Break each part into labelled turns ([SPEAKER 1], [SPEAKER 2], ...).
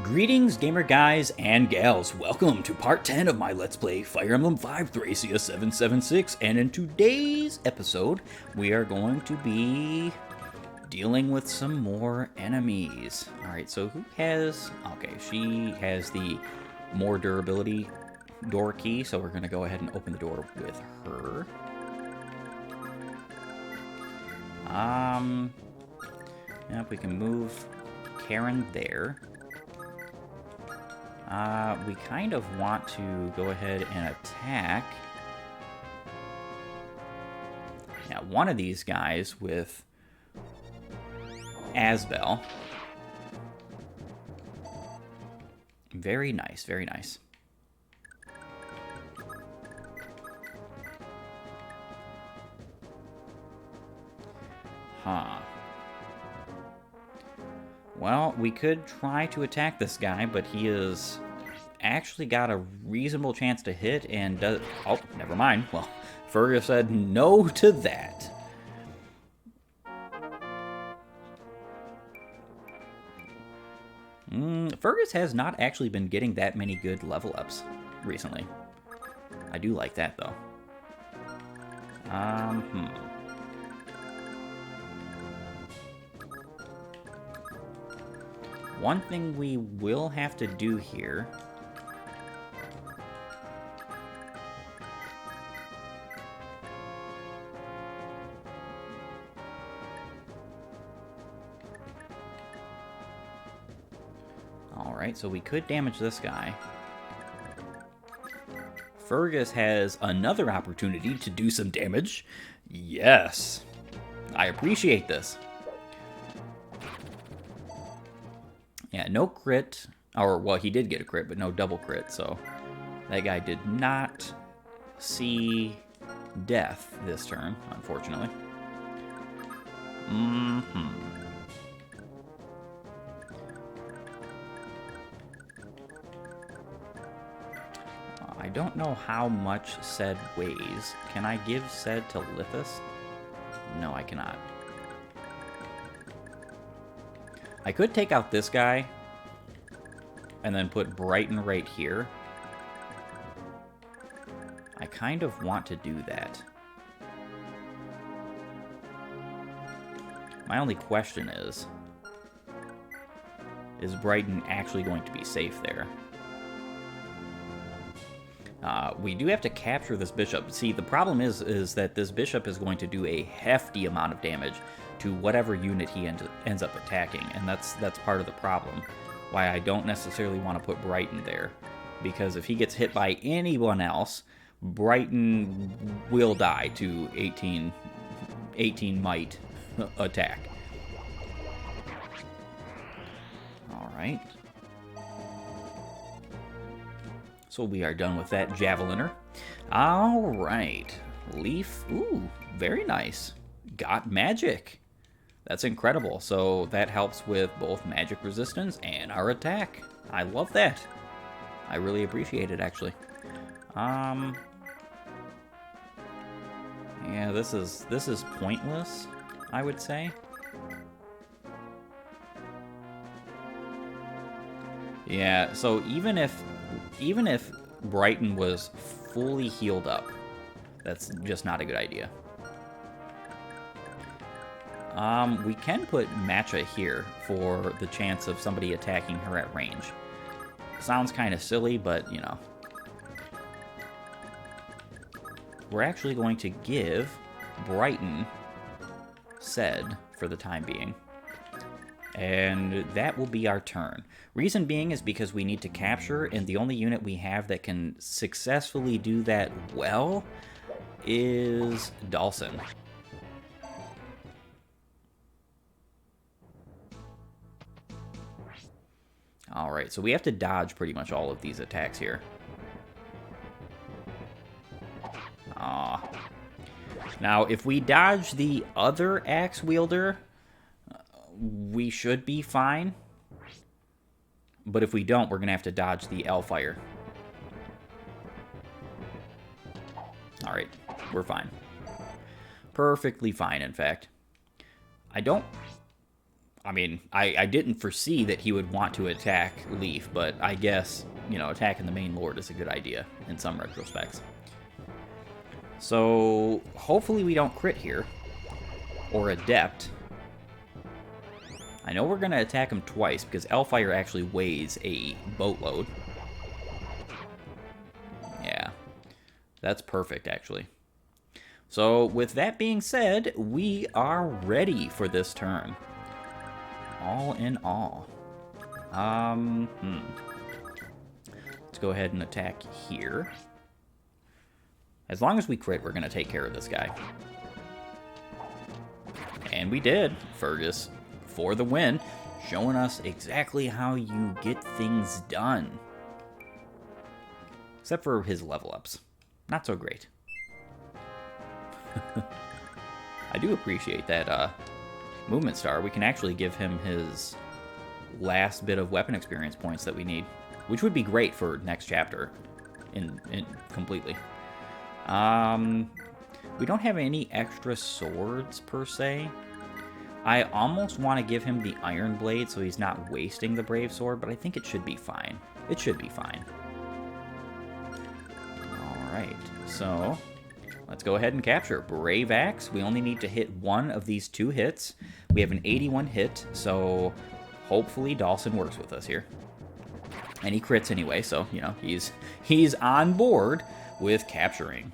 [SPEAKER 1] Greetings, gamer guys and gals. Welcome to part 10 of my Let's Play Fire Emblem 5 Thracia 776. And in today's episode, we are going to be dealing with some more enemies. Alright, so who has... Okay, she has the more durability door key, so we're going to go ahead and open the door with her. Yep, we can move Karen there. We kind of want to go ahead and attack one of these guys with Asbel. Very nice, very nice. Huh. Well, we could try to attack this guy, but he is actually got a reasonable chance to hit and does... Oh, never mind. Well, Fergus said no to that. Fergus has not actually been getting that many good level ups recently. I do like that, though. One thing we will have to do here... Alright, so we could damage this guy. Fergus has another opportunity to do some damage. Yes! I appreciate this. Yeah, no crit. Or, well, he did get a crit, but no double crit, so... That guy did not see death this turn, unfortunately. I don't know how much Ced weighs. Can I give Ced to Lithus? No, I cannot. I could take out this guy and then put Brighton right here. I kind of want to do that. My only question is Brighton actually going to be safe there? We do have to capture this bishop. See, the problem is that this bishop is going to do a hefty amount of damage to whatever unit he ends up attacking, and that's part of the problem. Why I don't necessarily want to put Brighton there, because if he gets hit by anyone else, Brighton will die to 18 might attack. All right. So we are done with that javeliner. All right. Leaf. Ooh, very nice. Got magic. That's incredible. So that helps with both magic resistance and our attack. I love that. I really appreciate it, actually. Yeah, this is pointless, I would say. Yeah, so even if Brighton was fully healed up, that's just not a good idea. We can put Matcha here for the chance of somebody attacking her at range. Sounds kind of silly, but, you know. We're actually going to give Brighton Ced for the time being. And that will be our turn. Reason being is because we need to capture, and the only unit we have that can successfully do that well is Dawson. Alright, so we have to dodge pretty much all of these attacks here. Now, if we dodge the other axe wielder, we should be fine. But if we don't, we're going to have to dodge the Hellfire. Alright, we're fine. Perfectly fine, in fact. I don't I mean, I didn't foresee that he would want to attack Leaf, but I guess, you know, attacking the main lord is a good idea in some retrospects. So, hopefully we don't crit here. Or Adept. I know we're going to attack him twice, because Hellfire actually weighs a boatload. Yeah. That's perfect, actually. So, with that being said, we are ready for this turn. All in all. Let's go ahead and attack here. As long as we crit, we're going to take care of this guy. And we did. Fergus for the win, showing us exactly how you get things done. Except for his level ups. Not so great. I do appreciate that movement star. We can actually give him his last bit of weapon experience points that we need, which would be great for next chapter in completely. We don't have any extra swords per se. I almost want to give him the Iron Blade so he's not wasting the Brave Sword, but I think it should be fine. It should be fine. Alright, so let's go ahead and capture Brave Axe. We only need to hit one of these 2 hits. We have an 81 hit, so hopefully Dawson works with us here. And he crits anyway, so, you know, he's on board with capturing.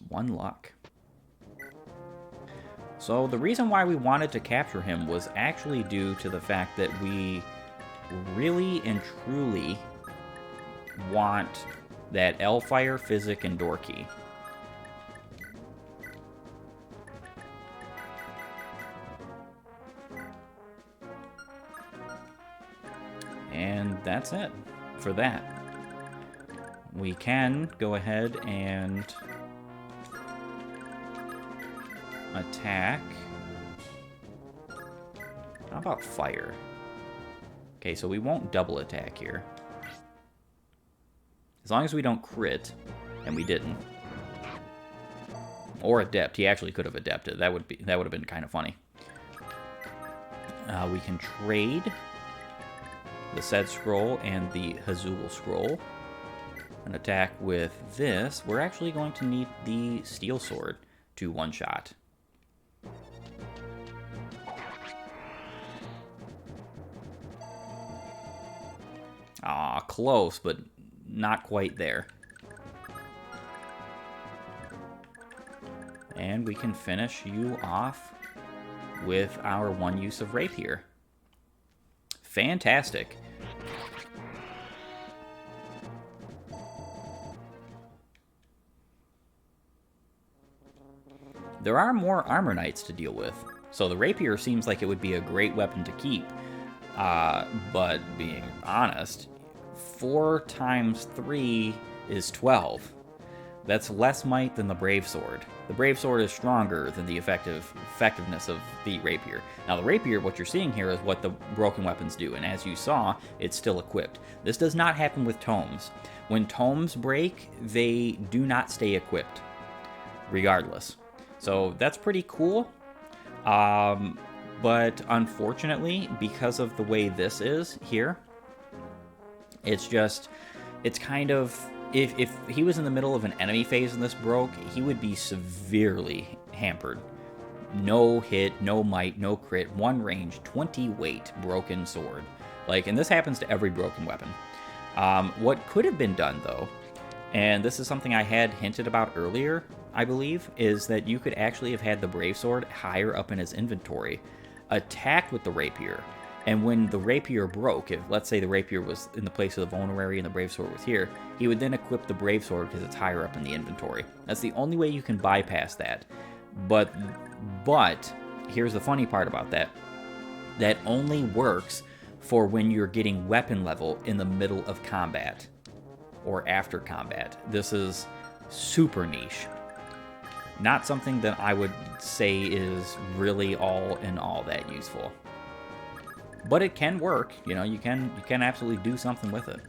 [SPEAKER 1] One luck. So the reason why we wanted to capture him was actually due to the fact that we really and truly want that Hellfire, Physic, and Door Key. And that's it for that. We can go ahead and attack. How about fire? Okay, so we won't double attack here. As long as we don't crit, and we didn't. Or Adept. He actually could have adepted. That would have been kind of funny. We can trade the Sed Scroll and the Hazul Scroll. An attack with this. We're actually going to need the Steel Sword to one-shot. Ah, close, but not quite there. And we can finish you off with our one use of Rapier. Fantastic. There are more Armor Knights to deal with, so the Rapier seems like it would be a great weapon to keep. But being honest, 4 times 3 is 12. That's less might than the Brave Sword. The Brave Sword is stronger than the effectiveness of the Rapier. Now the Rapier, what you're seeing here is what the broken weapons do, and as you saw, it's still equipped. This does not happen with tomes. When tomes break, they do not stay equipped, regardless. So that's pretty cool. But unfortunately, because of the way this is here, it's kind of, if he was in the middle of an enemy phase and this broke, he would be severely hampered. No hit, no might, no crit, 1 range, 20 weight, broken sword. And this happens to every broken weapon. What could have been done, though, and this is something I had hinted about earlier, I believe, is that you could actually have had the Brave Sword higher up in his inventory, attacked with the Rapier, and when the Rapier broke, if let's say the Rapier was in the place of the Vulnerary and the Brave Sword was here, he would then equip the Brave Sword because it's higher up in the inventory. That's the only way you can bypass that. But here's the funny part about that. That only works for when you're getting weapon level in the middle of combat or after combat. This is super niche. Not something that I would say is really all in all that useful. But it can work, you know, you can absolutely do something with it.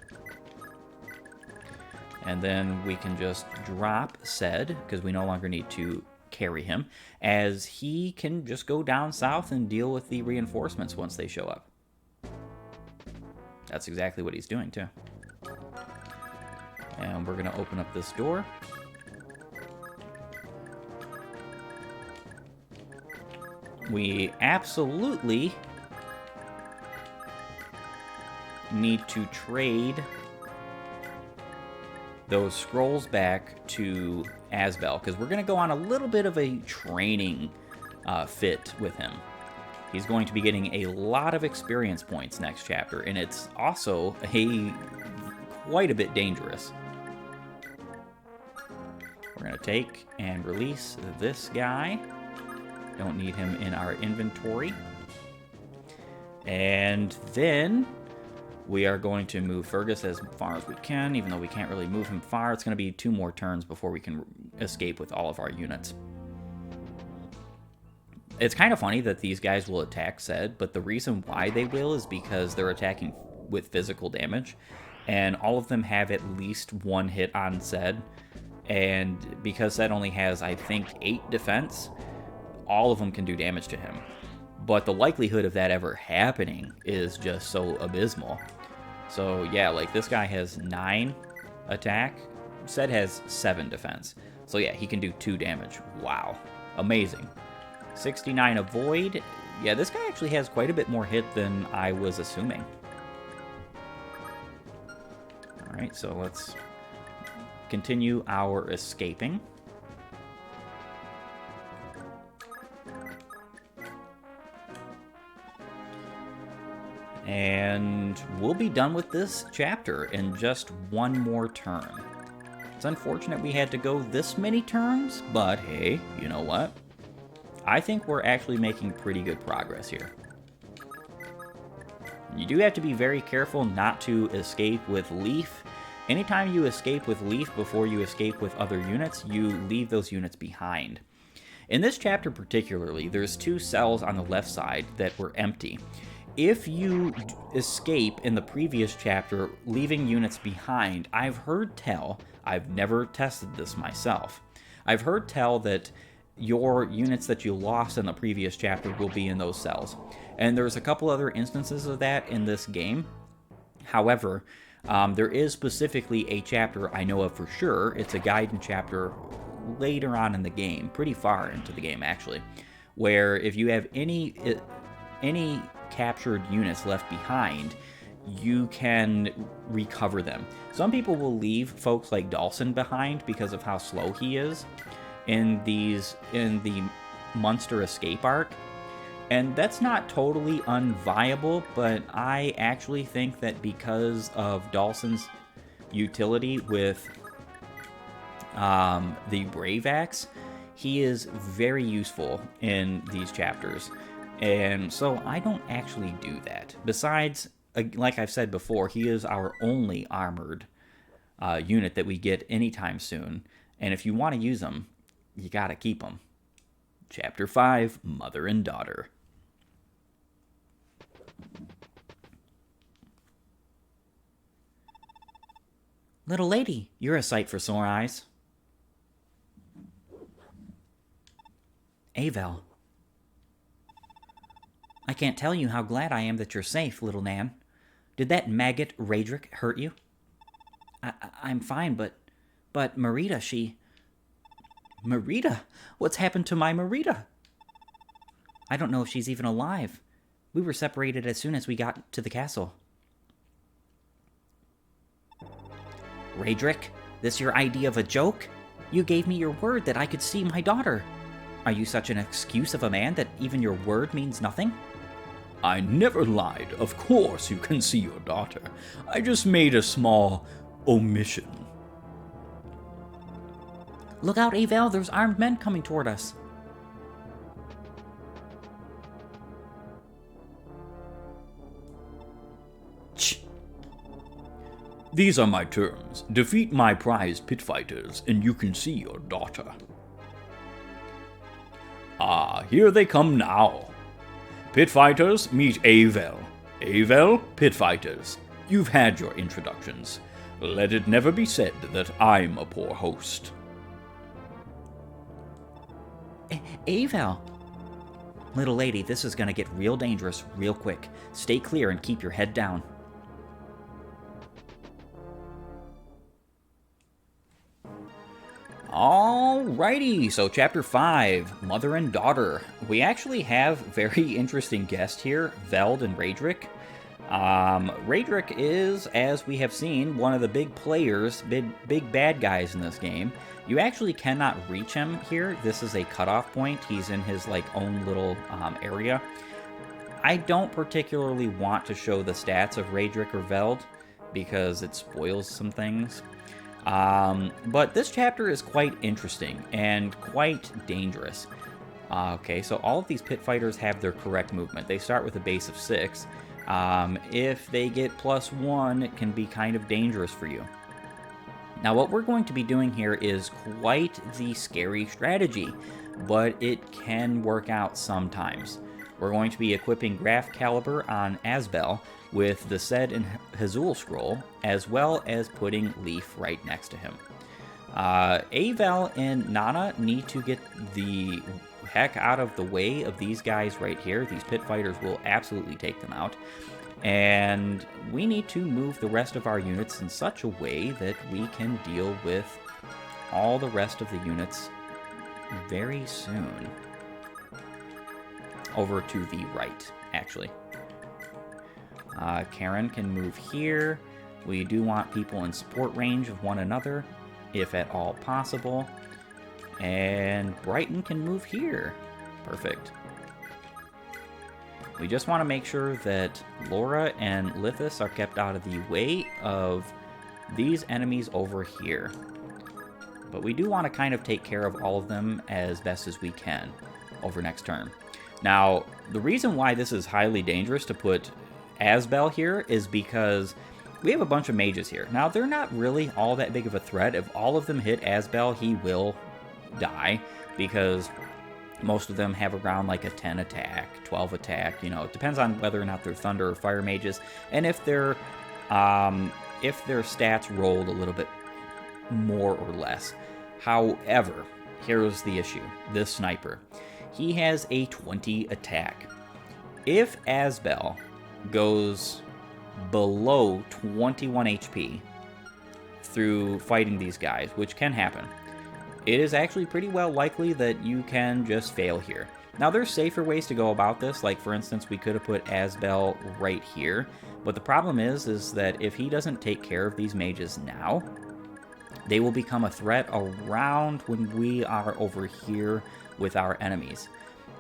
[SPEAKER 1] And then we can just drop Sed, because we no longer need to carry him, as he can just go down south and deal with the reinforcements once they show up. That's exactly what he's doing, too. And we're going to open up this door. We absolutely need to trade those scrolls back to Asbel, because we're going to go on a little bit of a training fit with him. He's going to be getting a lot of experience points next chapter, and it's also quite a bit dangerous. We're going to take and release this guy. Don't need him in our inventory. And then we are going to move Fergus as far as we can, even though we can't really move him far. It's going to be 2 more turns before we can escape with all of our units. It's kind of funny that these guys will attack Zed, but the reason why they will is because they're attacking with physical damage, and all of them have at least 1 hit on Zed, and because Zed only has, I think, 8 defense, all of them can do damage to him. But the likelihood of that ever happening is just so abysmal. So yeah, like this guy has 9 attack, Zed has 7 defense. So yeah, he can do 2 damage. Wow, amazing. 69 avoid. Yeah, this guy actually has quite a bit more hit than I was assuming. Alright, so let's continue our escaping. And we'll be done with this chapter in just 1 more turn. It's unfortunate we had to go this many turns, but hey, you know what? I think we're actually making pretty good progress here. You do have to be very careful not to escape with Leaf. Anytime you escape with Leaf before you escape with other units, you leave those units behind. In this chapter particularly, there's 2 cells on the left side that were empty. If you escape in the previous chapter, leaving units behind, I've heard tell, I've never tested this myself, I've heard tell that your units that you lost in the previous chapter will be in those cells. And there's a couple other instances of that in this game. However, there is specifically a chapter I know of for sure. It's a guidance chapter later on in the game, pretty far into the game actually, where if you have any captured units left behind, you can recover them. Some people will leave folks like Dawson behind because of how slow he is in the Munster escape arc, and that's not totally unviable, but I actually think that because of Dawson's utility with the Brave Axe, he is very useful in these chapters, and so I don't actually do that. Besides, like I've said before, he is our only armored unit that we get anytime soon, and if you want to use him, you gotta keep him. Chapter 5, Mother and Daughter. Little lady, you're a sight for sore eyes. Avel. I can't tell you how glad I am that you're safe, little Nan. Did that maggot Raydrik hurt you? I'm fine, but Marita, she... Marita? What's happened to my Marita? I don't know if she's even alive. We were separated as soon as we got to the castle. Raydrik, this your idea of a joke? You gave me your word that I could see my daughter. Are you such an excuse of a man that even your word means nothing? I never lied. Of course you can see your daughter. I just made a small omission. Look out, Avel, there's armed men coming toward us. Shh. These are my terms. Defeat my prized pit fighters, and you can see your daughter. Ah, here they come now. Pit fighters, meet Avel. Avel, pit fighters. You've had your introductions. Let it never be said that I'm a poor host. Avel! Little lady, this is gonna get real dangerous real quick. Stay clear and keep your head down. Alrighty, so chapter 5, Mother and Daughter. We actually have very interesting guests here, Veld and Raydrik. Raydrik is, as we have seen, one of the big players, big bad guys in this game. You actually cannot reach him here. This is a cutoff point. He's in his own little area. I don't particularly want to show the stats of Raydrik or Veld because it spoils some things. But this chapter is quite interesting and quite dangerous. Okay, so all of these pit fighters have their correct movement. They start with a base of 6. If they get +1, it can be kind of dangerous for you. Now, what we're going to be doing here is quite the scary strategy, but it can work out sometimes. We're going to be equipping Graph Caliber on Asbel with the Sed and Hazul scroll, as well as putting Leaf right next to him. Avel and Nana need to get the heck out of the way of these guys right here. These pit fighters will absolutely take them out. And we need to move the rest of our units in such a way that we can deal with all the rest of the units very soon. Over to the right, actually. Karen can move here. We do want people in support range of one another, if at all possible. And Brighton can move here. Perfect. We just want to make sure that Laura and Lithis are kept out of the way of these enemies over here. But we do want to kind of take care of all of them as best as we can over next turn. Now, the reason why this is highly dangerous to put Asbel here is because we have a bunch of mages here. Now, they're not really all that big of a threat. If all of them hit Asbel, he will die, because most of them have around like a 10 attack, 12 attack. You know, it depends on whether or not they're thunder or fire mages, and if their stats rolled a little bit more or less. However, here's the issue. This sniper, he has a 20 attack. If Asbel goes below 21 HP through fighting these guys, which can happen, it is actually pretty well likely that you can just fail here. Now, there's safer ways to go about this. Like, for instance, we could have put Asbel right here. But the problem is that if he doesn't take care of these mages now, they will become a threat around when we are over here with our enemies.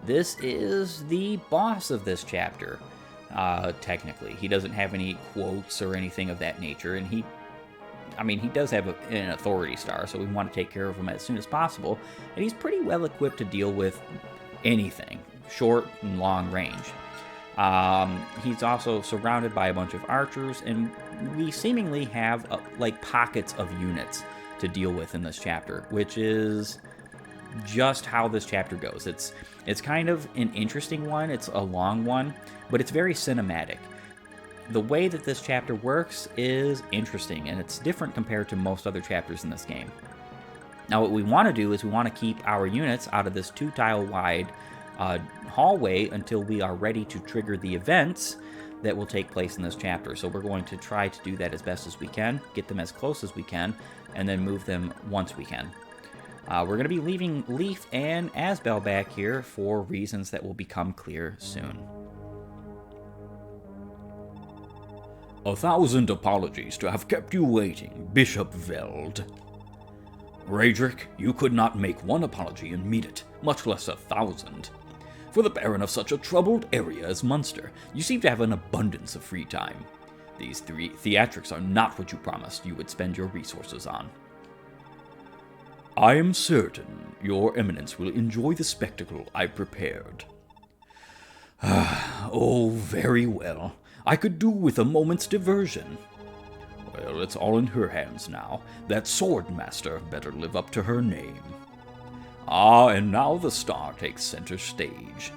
[SPEAKER 1] This is the boss of this chapter, technically. He doesn't have any quotes or anything of that nature, and he does have an authority star, so we want to take care of him as soon as possible. And he's pretty well equipped to deal with anything, short and long range. He's also surrounded by a bunch of archers, and we seemingly have like pockets of units to deal with in this chapter, which is just how this chapter goes. It's kind of an interesting one. It's a long one, but it's very cinematic. The way that this chapter works is interesting, and it's different compared to most other chapters in this game. Now, what we want to do is we want to keep our units out of this 2-tile wide hallway until we are ready to trigger the events that will take place in this chapter. So we're going to try to do that as best as we can, get them as close as we can, and then move them once we can. We're going to be leaving Leaf and Asbel back here for reasons that will become clear soon.
[SPEAKER 2] 1,000 apologies to have kept you waiting, Bishop Veld. Raydrik, you could not make one apology and meet it, much less 1,000. For the Baron of such a troubled area as Munster, you seem to have an abundance of free time. These theatrics are not what you promised you would spend your resources on. I am certain your eminence will enjoy the spectacle I prepared. Oh, very well. I could do with a moment's diversion. Well, it's all in her hands now. That sword master better live up to her name. Ah, and now the star takes center stage.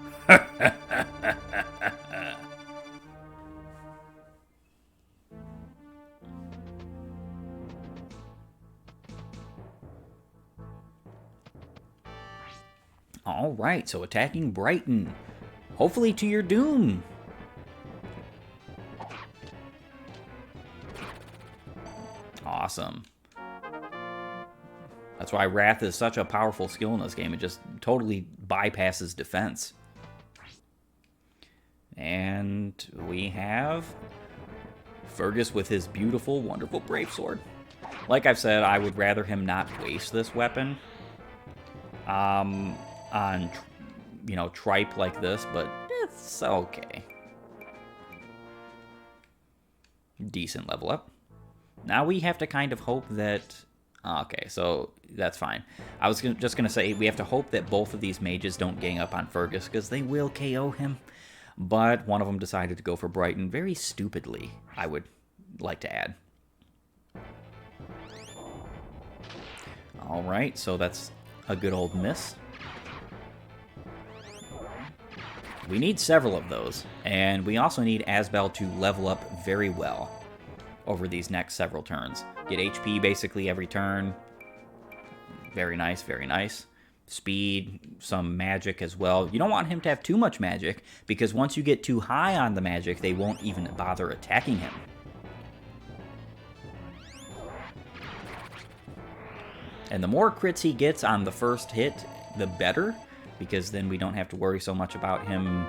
[SPEAKER 1] right, so attacking Brighton. Hopefully to your doom. Awesome. That's why Wrath is such a powerful skill in this game. It just totally bypasses defense. And we have Fergus with his beautiful, wonderful Brave Sword. Like I've said, I would rather him not waste this weapon on, you know, tripe like this, but it's okay. Decent level up. Now we have to kind of hope that... Okay, so that's fine. I was just going to say, we have to hope that both of these mages don't gang up on Fergus, because they will KO him. But one of them decided to go for Brighton very stupidly, I would like to add. Alright, so that's a good old miss. We need several of those, and we also need Asbel to level up very well over these next several turns. Get HP basically every turn. Very nice, very nice. Speed, some magic as well. You don't want him to have too much magic, because once you get too high on the magic, they won't even bother attacking him. And the more crits he gets on the first hit, the better, because then we don't have to worry so much about him.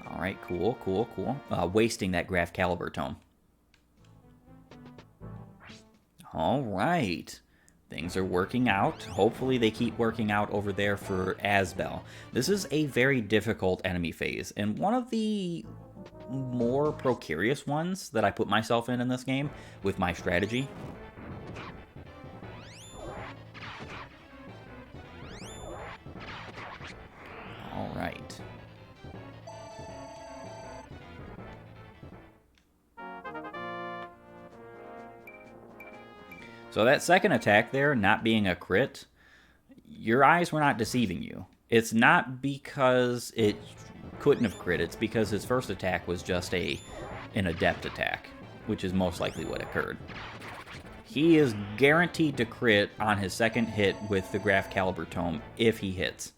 [SPEAKER 1] Alright, cool, cool, cool. Wasting that Graph Caliber Tome. Alright. Things are working out. Hopefully they keep working out over there for Asbel. This is a very difficult enemy phase, and one of the more precarious ones that I put myself in this game with my strategy. Alright. So that second attack there, not being a crit, your eyes were not deceiving you. It's not because it couldn't have crit, it's because his first attack was just an adept attack, which is most likely what occurred. He is guaranteed to crit on his second hit with the Graph Caliber Tome if he hits.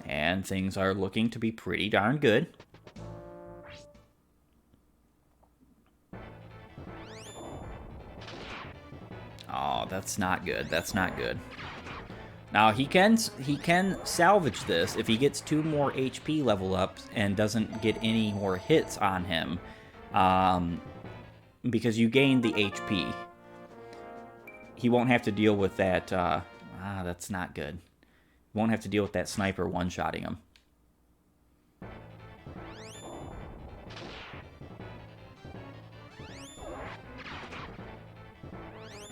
[SPEAKER 1] And things are looking to be pretty darn good. Oh, that's not good. That's not good. Now, he can salvage this if he gets 2 more HP level ups and doesn't get any more hits on him. Because you gain the HP. He won't have to deal with that... that's not good. Won't have to deal with that sniper one-shotting him.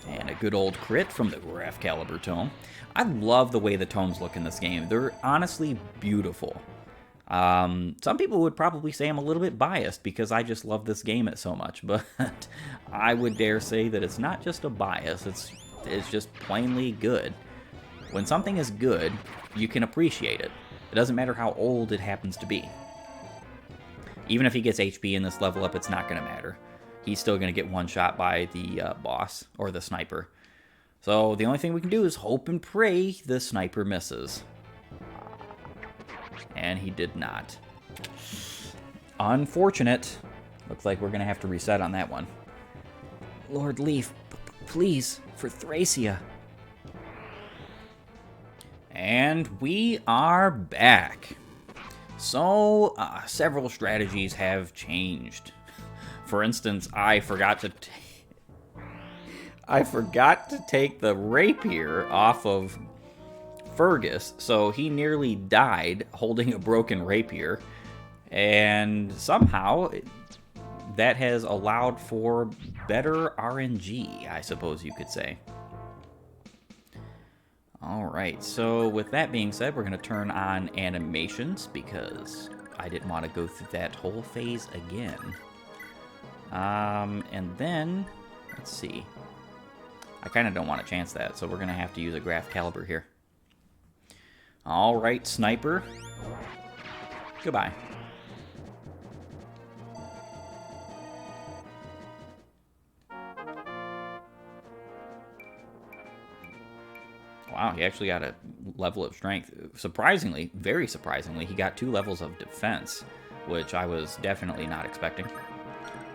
[SPEAKER 1] And a good old crit from the Graph Caliber Tome. I love the way the tomes look in this game. They're honestly beautiful. Some people would probably say I'm a little bit biased because I just love this game so much, but I would dare say that it's not just a bias, it's just plainly good. When something is good, you can appreciate it. It doesn't matter how old it happens to be. Even if he gets HP in this level up, it's not going to matter. He's still going to get one shot by the boss, or the sniper. So the only thing we can do is hope and pray the sniper misses. And he did not. Unfortunate. Looks like we're going to have to reset on that one. Lord Leaf, please, for Thracia. And we are back. So, several strategies have changed. For instance, I forgot to take the rapier off of Fergus, so he nearly died holding a broken rapier, and somehow that has allowed for better RNG, I suppose you could say. Alright, so with that being said, we're going to turn on animations because I didn't want to go through that whole phase again. And then, let's see. I kind of don't want to chance that, so we're going to have to use a Graph Caliber here. Alright, sniper. Goodbye. Wow, he actually got a level of strength. Surprisingly, very surprisingly, he got 2 levels of defense, which I was definitely not expecting.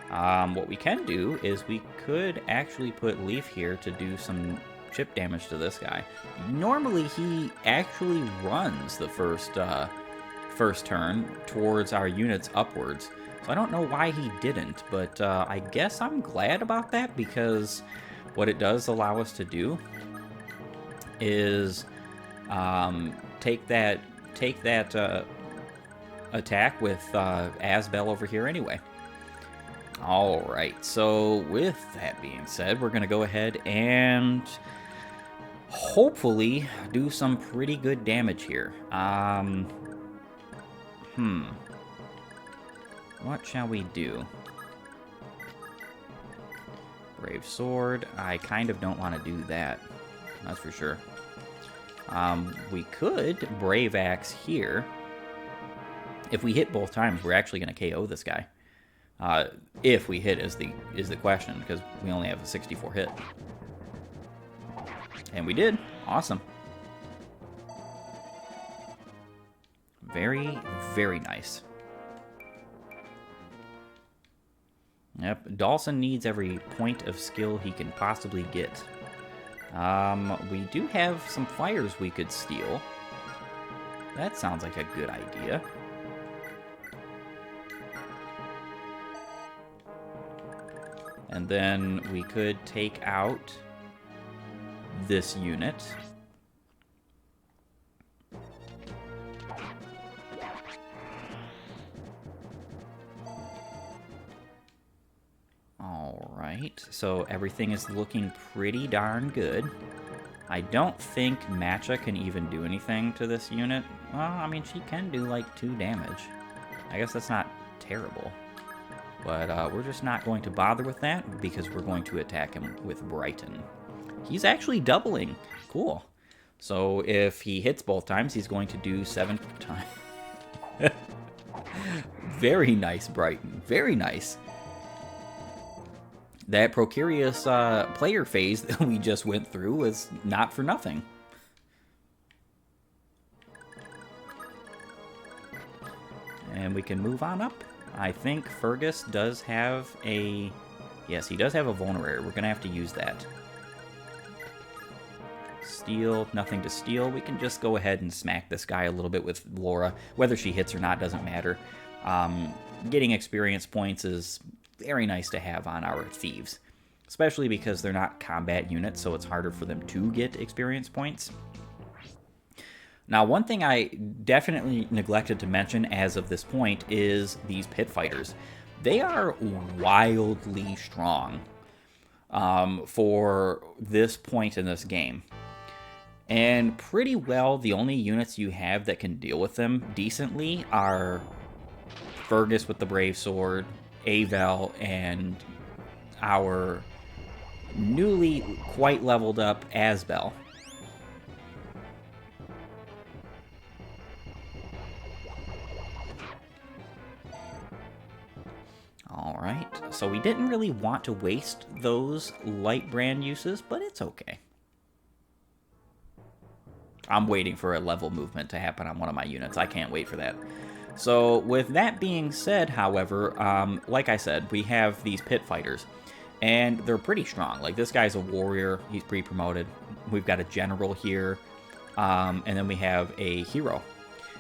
[SPEAKER 1] What we can do is we could actually put Leaf here to do some chip damage to this guy. Normally, he actually runs the first turn towards our units upwards. So I don't know why he didn't, but I guess I'm glad about that, because what it does allow us to do is take that attack with Asbel over here anyway. Alright, so with that being said, we're going to go ahead and hopefully do some pretty good damage here. What shall we do? Brave Sword. I kind of don't want to do that. That's for sure. We could Brave Axe here. If we hit both times, we're actually going to KO this guy. If we hit is the question, because we only have a 64 hit. And we did. Awesome. Very, very nice. Yep, Dawson needs every point of skill he can possibly get. We do have some fires we could steal. That sounds like a good idea. And then we could take out this unit. Alright, so everything is looking pretty darn good. I don't think Matcha can even do anything to this unit. Well, I mean, she can do like 2 damage. I guess that's not terrible. But we're just not going to bother with that, because we're going to attack him with Brighton. He's actually doubling. Cool. So if he hits both times, he's going to do 7 times. Very nice, Brighton. Very nice. That precarious player phase that we just went through was not for nothing. And we can move on up. I think Fergus does have a... Yes, he does have a vulnerary. We're going to have to use that. Steal, nothing to steal. We can just go ahead and smack this guy a little bit with Laura. Whether she hits or not doesn't matter. Getting experience points is very nice to have on our thieves. Especially because they're not combat units, so it's harder for them to get experience points. Now, one thing I definitely neglected to mention as of this point is these pit fighters. They are wildly strong for this point in this game. And pretty well, the only units you have that can deal with them decently are Fergus with the Brave Sword, Avel, and our newly quite leveled up Asbel. Alright, so we didn't really want to waste those light brand uses, but it's okay. I'm waiting for a level movement to happen on one of my units. I can't wait for that. So with that being said, however, like I said, we have these pit fighters, and they're pretty strong. Like, this guy's a warrior. He's pre-promoted. We've got a general here, and then we have a hero.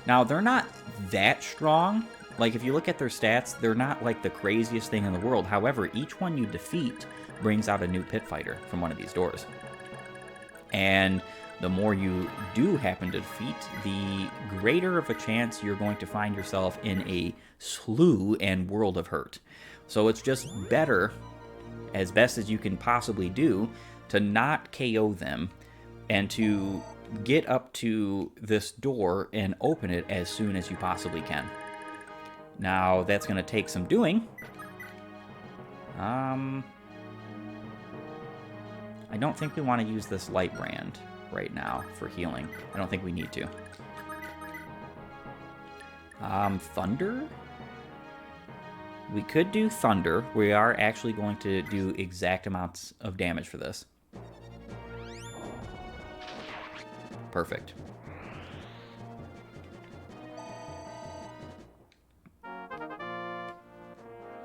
[SPEAKER 1] Now, they're not that strong. Like, if you look at their stats, they're not like the craziest thing in the world. However, each one you defeat brings out a new pit fighter from one of these doors. And the more you do happen to defeat, the greater of a chance you're going to find yourself in a slough and world of hurt. So it's just better, as best as you can possibly do, to not KO them and to get up to this door and open it as soon as you possibly can. Now, that's going to take some doing. I don't think we want to use this light brand right now for healing. I don't think we need to. Thunder? We could do Thunder. We are actually going to do exact amounts of damage for this. Perfect.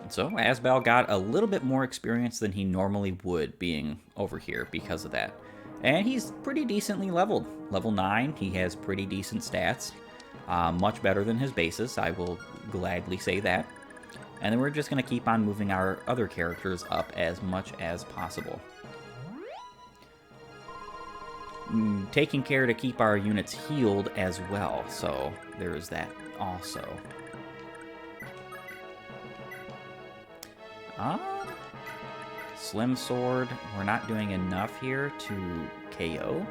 [SPEAKER 1] So Asbel got a little bit more experience than he normally would being over here because of that. And he's pretty decently leveled. Level 9, he has pretty decent stats. Much better than his bases, I will gladly say that. And then we're just going to keep on moving our other characters up as much as possible. Taking care to keep our units healed as well, so there is that also. Slim Sword, we're not doing enough here to KO.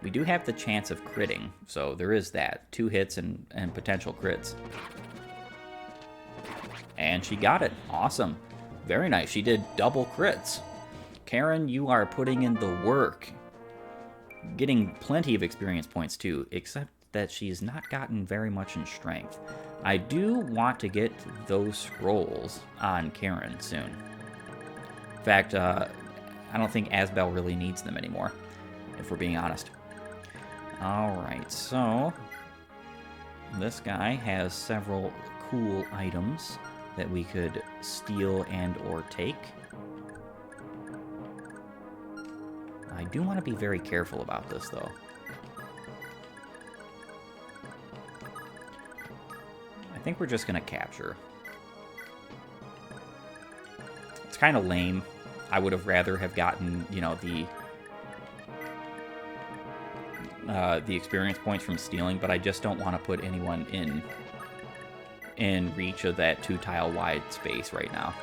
[SPEAKER 1] We do have the chance of critting, so there is that. 2 hits and potential crits. And she got it. Awesome. Very nice. She did double crits. Karen, you are putting in the work. Getting plenty of experience points too, except that she's not gotten very much in strength. I do want to get those scrolls on Karen soon. In fact, I don't think Asbel really needs them anymore, if we're being honest. Alright, so this guy has several cool items that we could steal and or take. I do want to be very careful about this, though. I think we're just going to capture. It's kind of lame. I would have rather have gotten, you know, the experience points from stealing, but I just don't want to put anyone in reach of that 2-tile wide space right now.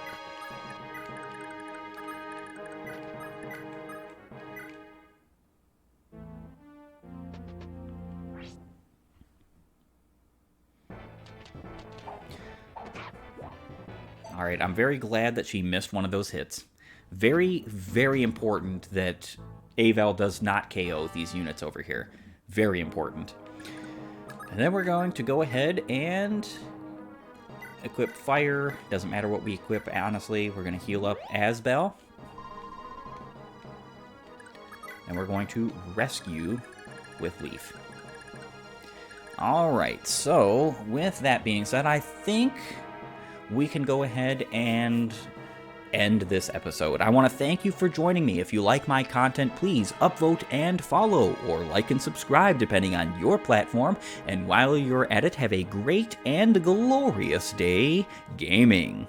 [SPEAKER 1] Alright, I'm very glad that she missed one of those hits. Very, very important that Avel does not KO these units over here. Very important. And then we're going to go ahead and equip fire. Doesn't matter what we equip, honestly. We're going to heal up Asbel. And we're going to rescue with Leaf. Alright, so with that being said, I think we can go ahead and end this episode. I want to thank you for joining me. If you like my content, please upvote and follow, or like and subscribe depending on your platform. And while you're at it, have a great and glorious day gaming.